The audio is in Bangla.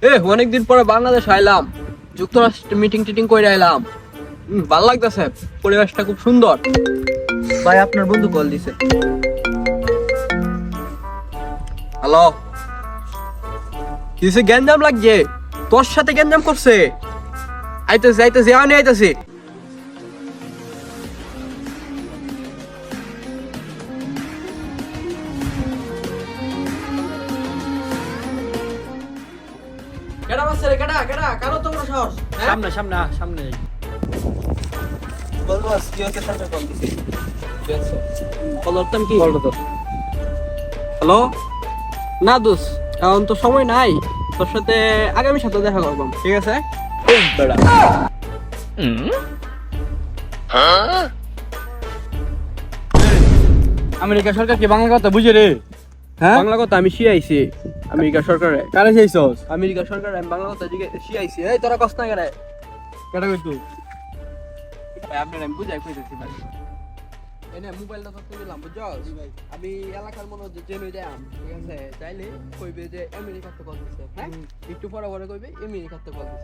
অনেকদিন পরে বাংলাদেশ আইলাম, যুক্তরাষ্ট্রে মিটিং টিটিং করে আইলাম। ভালো লাগতেছে, পরিবেশটা খুব সুন্দর। ভাই আপনার বন্ধু কল দিছে। হ্যালো, কিসে গ্যাঞ্জাম লাগছে? তোর সাথে গ্যাঞ্জাম করছে? আইতেছে আইতেছে, আমি আইতেছি। কেডা বাসছে রে? কেডা কেডা কারো তোমরা সাহস? সামনে সামনে সামনে বলবো কি হচ্ছে? সাথে কল দিছি। ঠিক আছে, কল করতাম কি? বলতো তো হ্যালো, না দোষ, এখন তো সময় নাই। তোর সাথে আগামী সপ্তাহে দেখা করবাম, ঠিক আছে? বেড়া আমেরিকা সরকার কি বাংলা কথা বুঝে রে? হ্যাঁ, বাংলা কথা আমি শিয়াইছি আমেরিকা সরকারে। কারে চাইছস? আমেরিকা সরকারে আমি বাংলা কথা শিয়াইছি। এই তোরা কষ্ট না করে কেটা কইতু? ভাই আপনার আমি বুঝাই কইতেছি ভাই। এনে মোবাইলটা ধরতে দিলাম, বুঝছস? আমি এলাকার মনে হচ্ছে জেনে যাম, ঠিক আছে? চাইলে কইবে যে আমেরিকাতে কল দিছে, হ্যাঁ? একটু পরে পরে কইবে আমেরিকাতে কল দিছে।